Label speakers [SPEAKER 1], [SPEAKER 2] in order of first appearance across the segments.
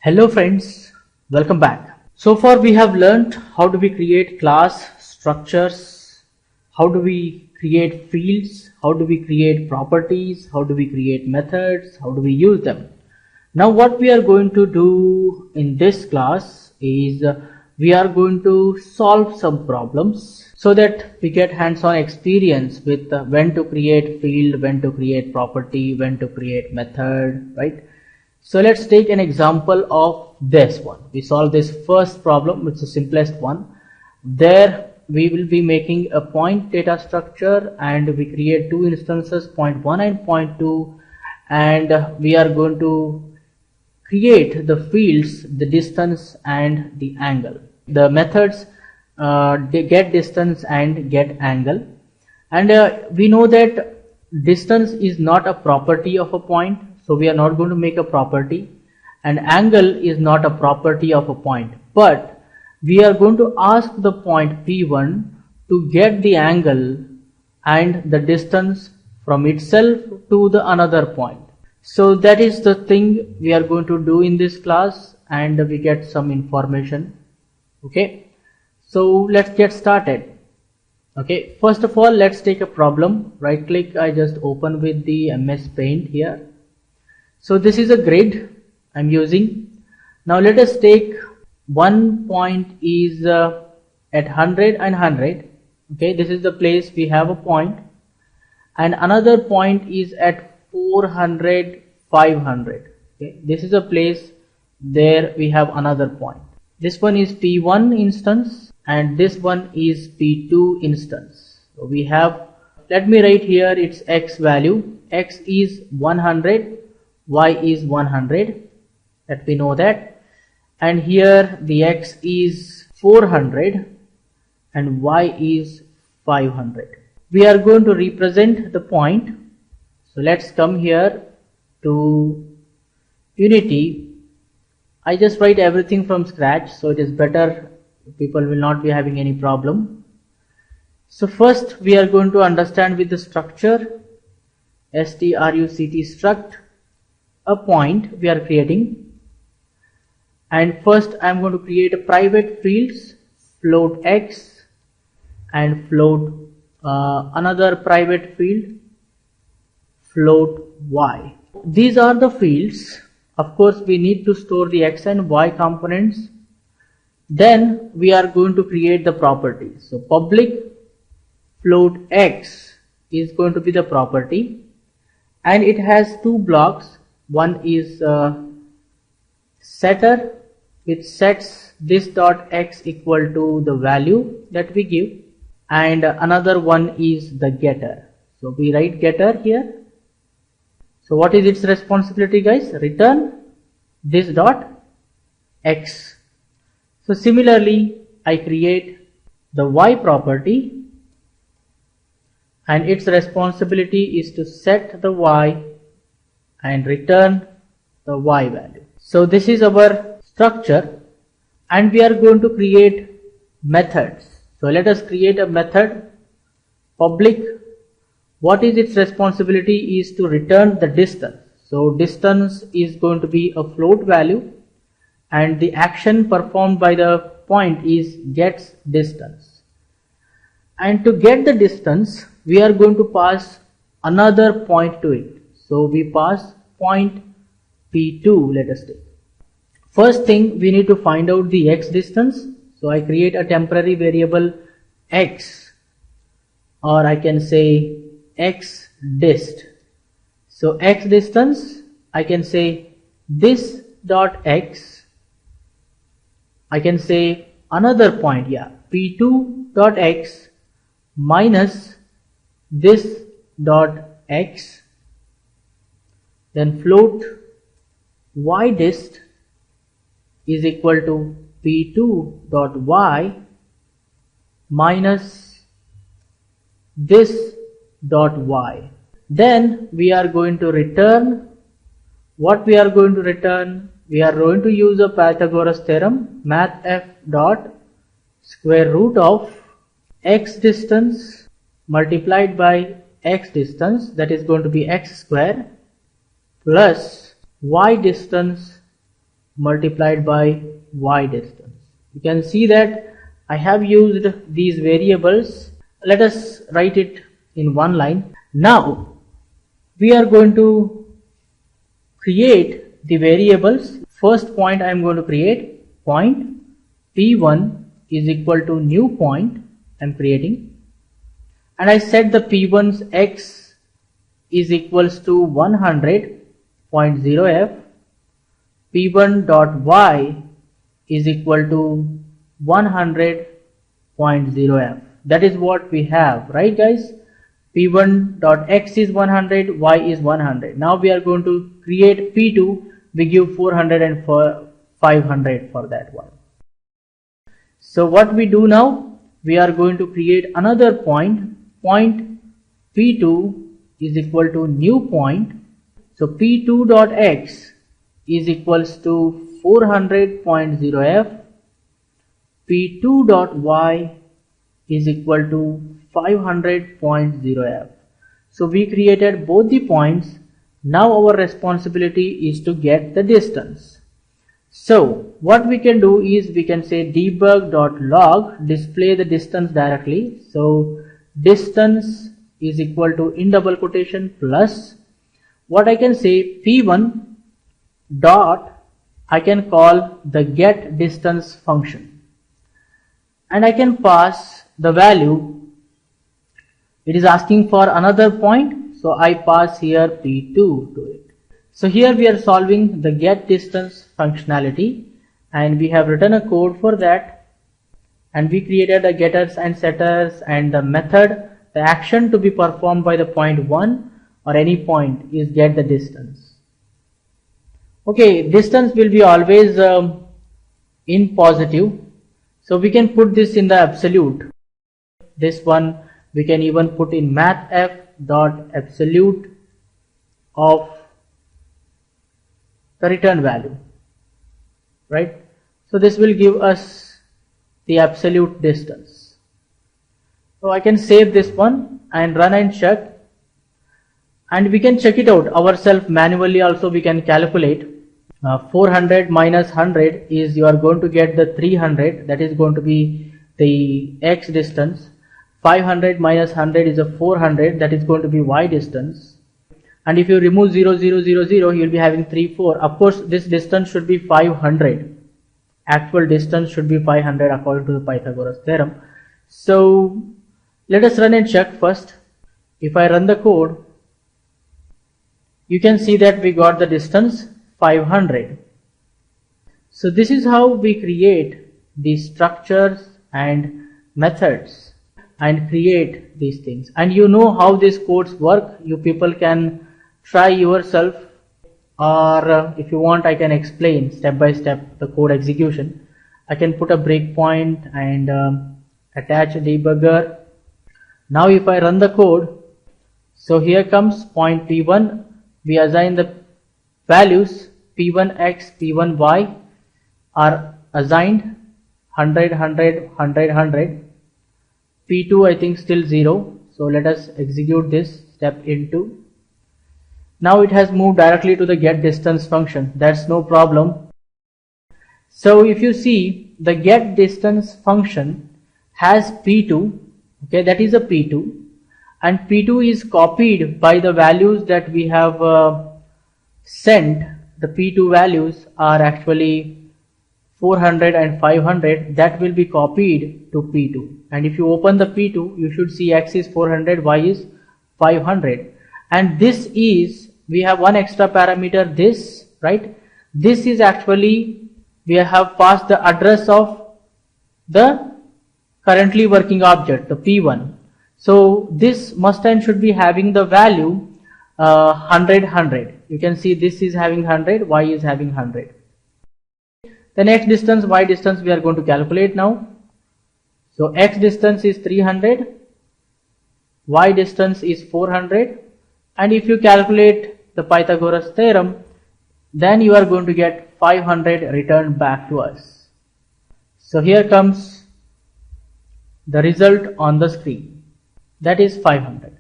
[SPEAKER 1] Hello friends, welcome back. So far we have learned how do we create class structures, how do we create fields, how do we create properties, how do we create methods, how do we use them. Now what we are going to do in this class is we are going to solve some problems so that we get hands-on experience with when to create field, when to create property, when to create method, right? So let's take an example of this one. We solve this first problem, which is the simplest one. There we will be making a point data structure and we create two instances, point 1 and point 2, and we are going to create the fields, the distance and the angle. The methods get distance and get angle, and we know that distance is not a property of a point. So we are not going to make a property, and angle is not a property of a point, but we are going to ask the point P1 to get the angle and the distance from itself to the another point. So that is the thing we are going to do in this class, and we get some information. Okay, so let's get started. Okay, first of all, let's take a problem. Right click, I just open with the MS Paint here. So this is a grid I'm using. Now let us take one point is at 100 and 100. Okay, this is the place we have a point, and another point is at 400, 500. Okay, this is a place there we have another point. This one is P1 instance and this one is P2 instance. So we have, let me write here its x value. X is 100. Y is 100, that we know that, and here the x is 400 and y is 500. We are going to represent the point. So let's come here to Unity. I just write everything from scratch, so it is better, people will not be having any problem. So first we are going to understand with the structure struct a point we are creating, and first I am going to create a private fields, float x and float another private field, float y. These are the fields. Of course we need to store the x and y components. Then we are going to create the properties. So public float x is going to be the property, and it has two blocks. One is setter, which sets this dot x equal to the value that we give, and another one is the getter. So we write getter here. So what is its responsibility, guys? Return this dot x. So similarly I create the y property, and its responsibility is to set the y and return the y value. So this is our structure, and we are going to create methods. So let us create a method. Public, what is its responsibility is to return the distance. So distance is going to be a float value, and the action performed by the point is gets distance. And to get the distance we are going to pass another point to it. So we pass point P2, let us take. First thing, we need to find out the x distance. So I create a temporary variable x, or I can say x dist. So x distance, I can say this dot x. I can say another point, yeah, P2 dot x minus this dot x. Then float y dist is equal to P2 dot y minus this dot y. Then we are going to return, what we are going to return? We are going to use a Pythagoras theorem, mathf dot square root of x distance multiplied by x distance, that is going to be x square, plus y distance multiplied by y distance. You can see that I have used these variables. Let us write it in one line. Now we are going to create the variables. First point I am going to create point P1 is equal to new point I am creating, and I set the P1's x is equals to 100.0f, P1 dot y is equal to 100.0f. That is what we have, right guys? P1 dot x is 100, y is 100. Now we are going to create P2. We give 400 and 500 for that one. So what we do now, we are going to create another point. Point P2 is equal to new point. So P2 dot x is equals to 400.0f. P2 dot y is equal to 500.0f. So we created both the points. Now our responsibility is to get the distance. So what we can do is we can say debug.log display the distance directly. So distance is equal to in double quotation plus what I can say P1 dot I can call the get distance function, and I can pass the value. It is asking for another point, so I pass here P2 to it. So here we are solving the get distance functionality, and we have written a code for that, and we created the getters and setters, and the method, the action to be performed by the point 1 or any point is get the distance. Okay, distance will be always in positive, so we can put this in the absolute. This one we can even put in mathf dot absolute of the return value, right? So this will give us the absolute distance. So I can save this one and run and check, and we can check it out ourselves manually also. We can calculate 400 minus 100 is you are going to get the 300, that is going to be the x distance. 500 minus 100 is a 400, that is going to be y distance. And if you remove 0 0 0 0, you will be having 3 4. Of course this distance should be 500. Actual distance should be 500 according to the Pythagoras theorem. So let us run and check first. If I run the code, you can see that we got the distance 500. So this is how we create the structures and methods and create these things. And you know how these codes work. You people can try yourself, or if you want I can explain step by step the code execution. I can put a breakpoint and attach a debugger. Now if I run the code, so here comes point P1. We assign the values P1x, P1y are assigned 100, 100, 100, 100. P2 I think still 0. So let us execute this step into. Now it has moved directly to the get distance function. That's no problem. So if you see, the get distance function has P2. Okay, that is a P2, and P2 is copied by the values that we have sent. The P2 values are actually 400 and 500. That will be copied to P2, and if you open the P2, you should see x is 400, y is 500, and this is, we have one extra parameter, this, right? This is actually, we have passed the address of the currently working object, the P1. So this must and should be having the value 100, 100. You can see this is having 100, y is having 100. The x distance, y distance we are going to calculate now. So x distance is 300, y distance is 400, and if you calculate the Pythagoras theorem, then you are going to get 500 returned back to us. So here comes the result on the screen, that is 500.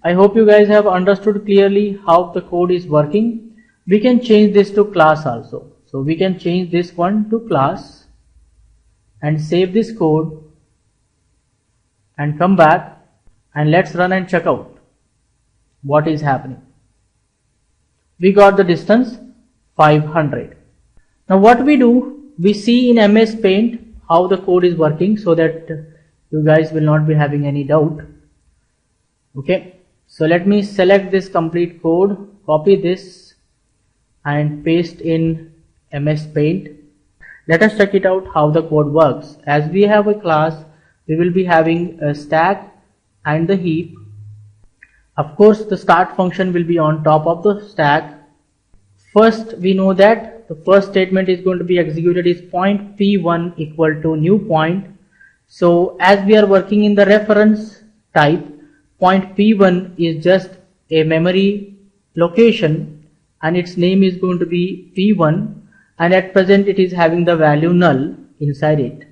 [SPEAKER 1] I hope you guys have understood clearly how the code is working. We can change this to class also. So we can change this one to class and save this code and come back and let's run and check out what is happening. We got the distance 500. Now what we do, we see in MS Paint how the code is working so that you guys will not be having any doubt. Okay, so let me select this complete code, copy this and paste in MS Paint. Let us check it out how the code works. As we have a class, we will be having a stack and the heap. Of course, the start function will be on top of the stack. First, we know that the first statement is going to be executed is point p1 equal to new point. So as we are working in the reference type, point p1 is just a memory location and its name is going to be p1, and at present it is having the value null inside it.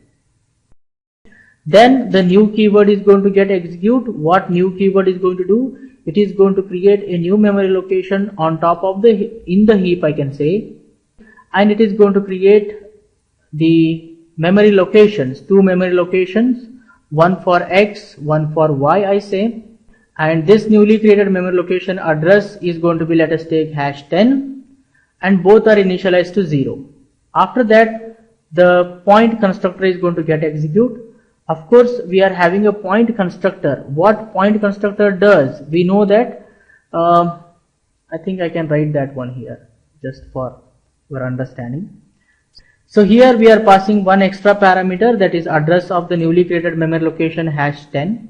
[SPEAKER 1] Then the new keyword is going to get execute. What new keyword is going to do? It is going to create a new memory location on top of in the heap, I can say, and it is going to create the memory locations, two memory locations, one for x, one for y, I say, and this newly created memory location address is going to be, let us take #10, and both are initialized to 0. After that, the point constructor is going to get execute. Of course, we are having a point constructor. What point constructor does? We know that, I think I can write that one here just for your understanding. So here we are passing one extra parameter, that is address of the newly created memory location #10.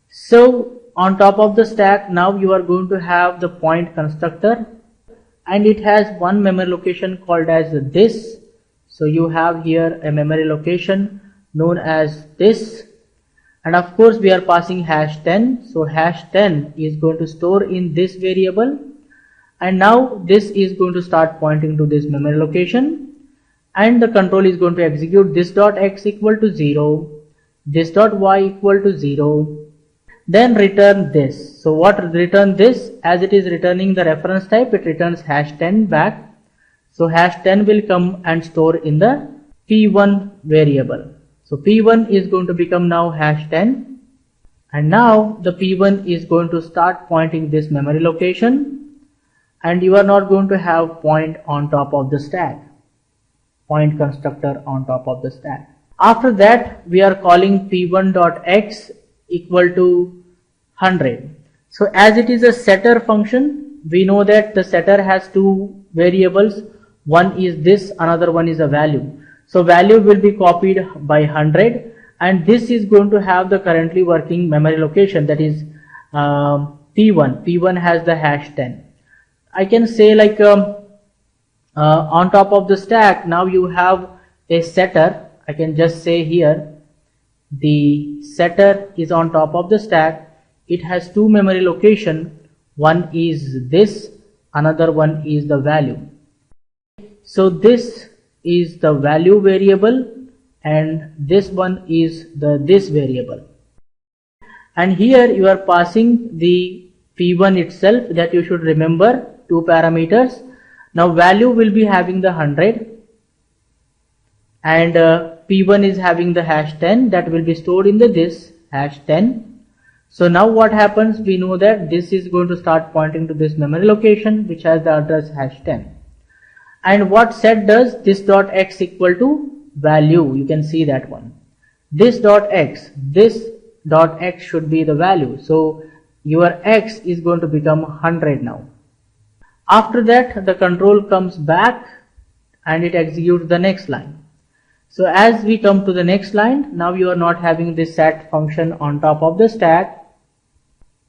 [SPEAKER 1] So on top of the stack, now you are going to have the point constructor, and it has one memory location called as this. So you have here a memory location known as this, and of course we are passing #10. So #10 is going to store in this variable, and now this is going to start pointing to this memory location, and the control is going to execute this dot x equal to 0, this dot y equal to 0, then return this. So what return this? As it is returning the reference type, it returns #10 back. So #10 will come and store in the p1 variable. So p1 is going to become now #10, and now the p1 is going to start pointing this memory location, and you are not going to have point on top of the stack, point constructor on top of the stack. After that, we are calling p1.x equal to 100. So as it is a setter function, we know that the setter has two variables. One is this, another one is a value. So value will be copied by 100, and this is going to have the currently working memory location, that is p1. P1 has the #10. I can say like on top of the stack, now you have a setter. I can just say here the setter is on top of the stack. It has two memory location. One is this, another one is the value. So this is the value variable, and this one is the this variable, and here you are passing the p1 itself, that you should remember, two parameters. Now value will be having the 100, and p1 is having the #10, that will be stored in the this #10. So now what happens? We know that this is going to start pointing to this memory location which has the address #10. And what set does? This dot x equal to value. You can see that one. This dot x should be the value. So your x is going to become 100 now. After that, the control comes back and it executes the next line. So as we come to the next line, now you are not having this set function on top of the stack.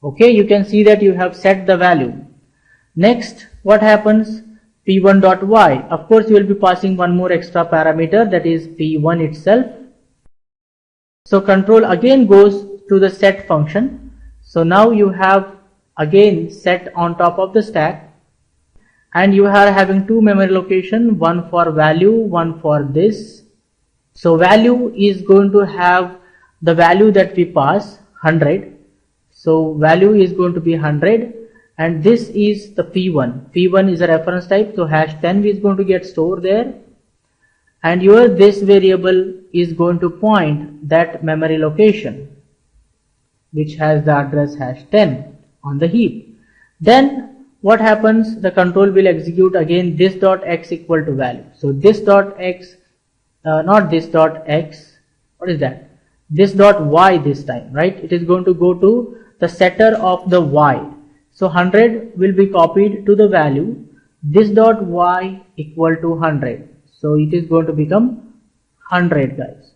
[SPEAKER 1] Okay, you can see that you have set the value. Next, what happens? p1.y. Of course, you will be passing one more extra parameter, that is p1 itself. So control again goes to the set function. So now you have again set on top of the stack, and you are having two memory location, one for value, one for this. So value is going to have the value that we pass, 100. So value is going to be 100, and this is the P1. P1 is a reference type, so hash 10 is going to get stored there, and your this variable is going to point that memory location which has the address hash 10 on the heap. Then what happens? The control will execute again this dot x equal to value. So this dot x, not this dot x, what is that? This dot y this time, right? It is going to go to the setter of the y. So 100 will be copied to the value this dot y equal to 100. So it is going to become 100, guys.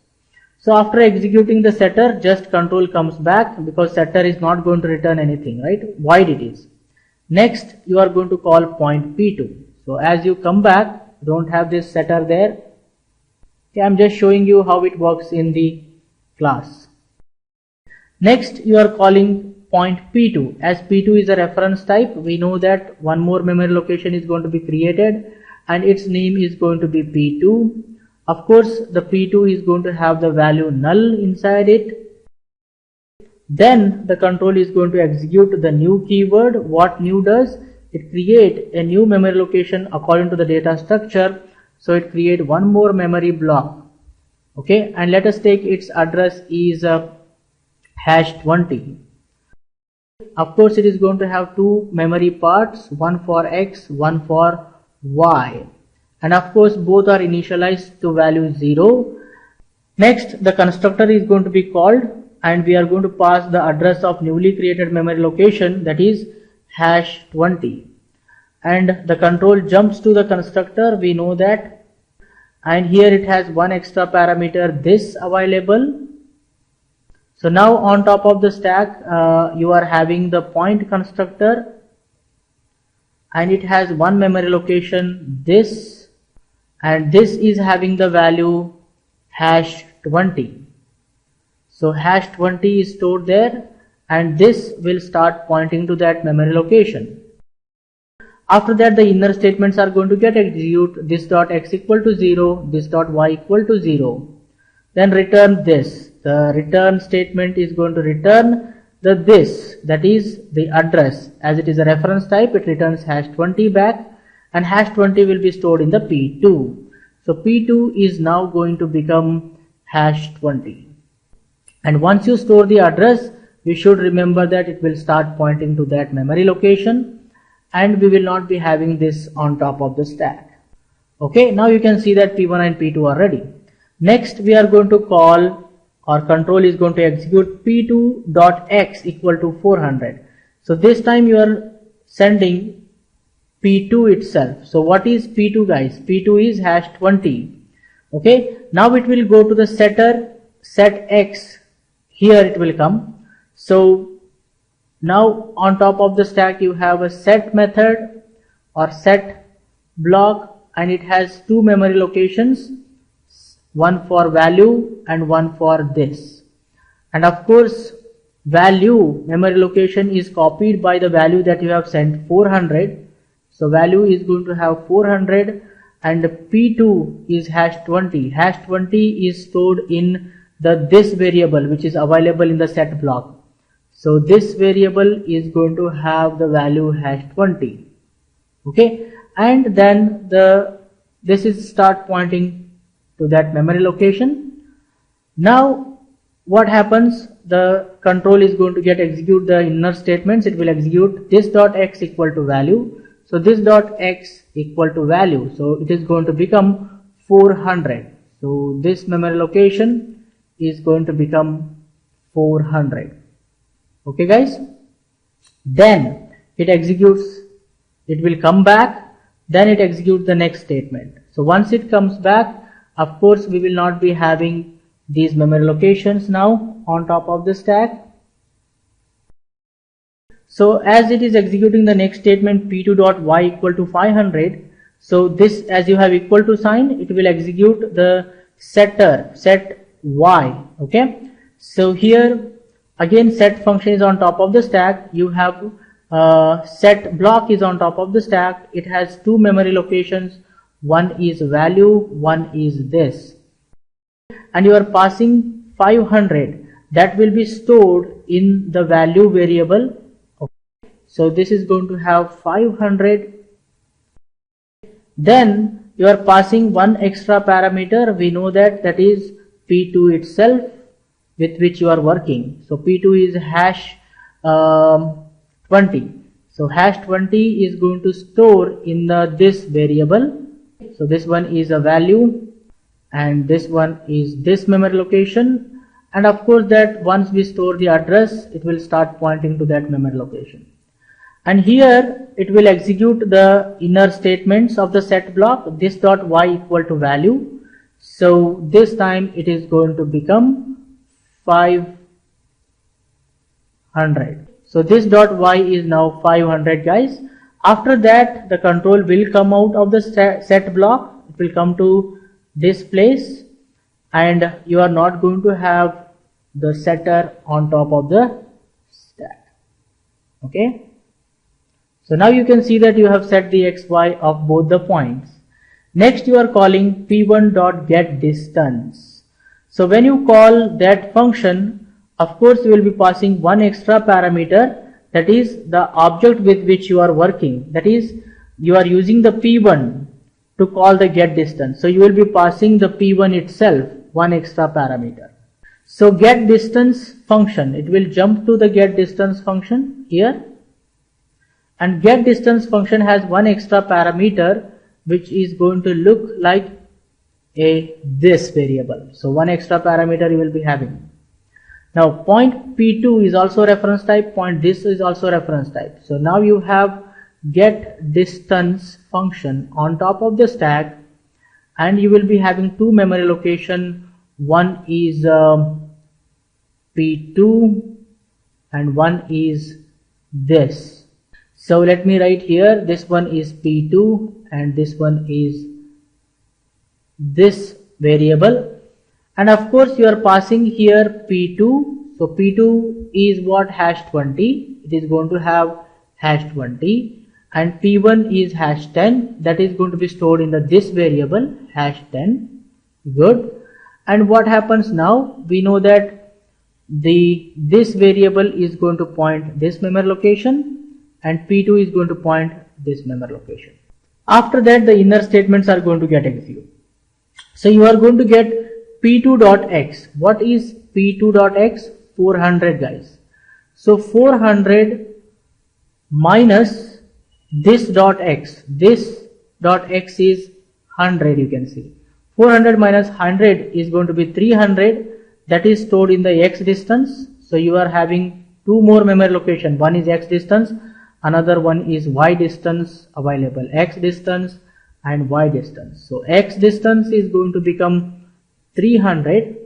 [SPEAKER 1] So after executing the setter, just control comes back because setter is not going to return anything, right? Void it is. Next, you are going to call point P2. So as you come back, don't have this setter there. Okay, I'm just showing you how it works in the class. Next, you are calling point P2. As P2 is a reference type, we know that one more memory location is going to be created and its name is going to be P2. Of course, the P2 is going to have the value null inside it. Then the control is going to execute the new keyword. What new does? It create a new memory location according to the data structure. So it create one more memory block. Okay, and let us take its address is hash 20. Of course, it is going to have two memory parts, one for x, one for y. And of course, both are initialized to value 0. Next, the constructor is going to be called and we are going to pass the address of newly created memory location, that is hash 20. And the control jumps to the constructor, we know that. And here it has one extra parameter, this available. So now on top of the stack, you are having the point constructor and it has one memory location, this, and this is having the value hash 20. So hash 20 is stored there and this will start pointing to that memory location. After that, the inner statements are going to get executed, this dot x equal to 0, this dot y equal to 0. Then return this. The return statement is going to return the this, that is the address. As it is a reference type, it returns hash 20 back and hash 20 will be stored in the P2. So P2 is now going to become hash 20. And once you store the address, you should remember that it will start pointing to that memory location and we will not be having this on top of the stack. Okay, now you can see that P1 and P2 are ready. Next, we are going to call, or control is going to execute P2.x equal to 400. So this time you are sending P2 itself. So what is P2, guys? P2 is hash 20. Okay, now it will go to the setter, set x. Here it will come. So now on top of the stack you have a set method or set block and it has two memory locations, one for value and one for this. And of course, value memory location is copied by the value that you have sent, 400. So value is going to have 400 and P2 is hash 20. Hash 20 is stored in the this variable which is available in the set block. So this variable is going to have the value hash 20. Okay, and then this is start pointing to that memory location. Now what happens? The control is going to get execute the inner statements. It will execute this dot x equal to value. So this dot x equal to value. So it is going to become 400. So this memory location is going to become 400. Okay, guys. Then it executes. It will come back. Then it executes the next statement. So once it comes back, of course, we will not be having these memory locations now on top of the stack. So as it is executing the next statement, P2.y equal to 500. So this, as you have equal to sign, it will execute the setter, set y. Okay. So here again set function is on top of the stack. You have set block is on top of the stack. It has two memory locations. One is value, one is this. And you are passing 500 that will be stored in the value variable. Okay. So this is going to have 500. Then you are passing one extra parameter. We know that is P2 itself, with which you are working. So P2 is hash 20. So hash 20 is going to store in this variable. So this one is a value and this one is this memory location, and of course that once we store the address, it will start pointing to that memory location. And here it will execute the inner statements of the set block, this dot y equal to value. So this time it is going to become 500. So this dot y is now 500, guys. After that, the control will come out of the set block. It will come to this place, and you are not going to have the setter on top of the stack. Okay. So now you can see that you have set the xy of both the points. Next you are calling p1.getDistance. So when you call that function, of course you will be passing one extra parameter, that is the object with which you are working. That is, you are using the p1 to call the getDistance. So you will be passing the p1 itself, one extra parameter. So getDistance function, it will jump to the getDistance function here. And getDistance function has one extra parameter which is going to look like this variable. So one extra parameter you will be having. Now point P2 is also reference type, point this is also reference type. So now you have getDistance function on top of the stack, and you will be having two memory location. One is P2 and one is this. So let me write here, this one is P2 and this one is this variable. And of course you are passing here P2. So P2 is what? Hash 20. It is going to have hash 20. And P1 is hash 10. That is going to be stored in this variable, hash 10. Good. And what happens now? We know that this variable is going to point this memory location, and P2 is going to point this memory location. After that, the inner statements are going to get executed. So you are going to get P2.x. What is P2.x? 400, guys. So 400 minus this dot x. This dot x is 100, you can see. 400 minus 100 is going to be 300. That is stored in the x distance. So you are having two more memory location. One is x distance, another one is y distance available. X distance and y distance. So x distance is going to become 300,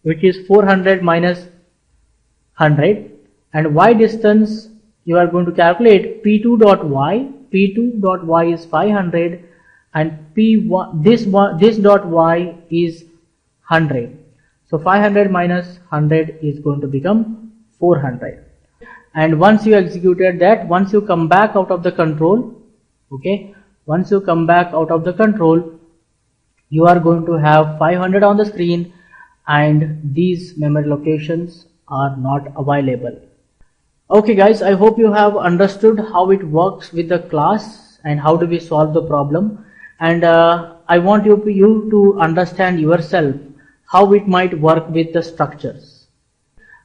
[SPEAKER 1] which is 400 minus 100, and y distance you are going to calculate P2.y. P2.y is 500 and P1 this dot y is 100. So 500 minus 100 is going to become 400. And once you executed that, once you come back out of the control, okay, once you come back out of the control, you are going to have 500 on the screen and these memory locations are not available. Okay guys, I hope you have understood how it works with the class and how do we solve the problem, and I want you to understand yourself how it might work with the structures.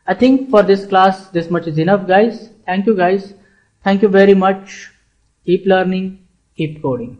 [SPEAKER 1] I think for this class this much is enough, guys. Thank you guys. Thank you very much. Keep learning, keep coding.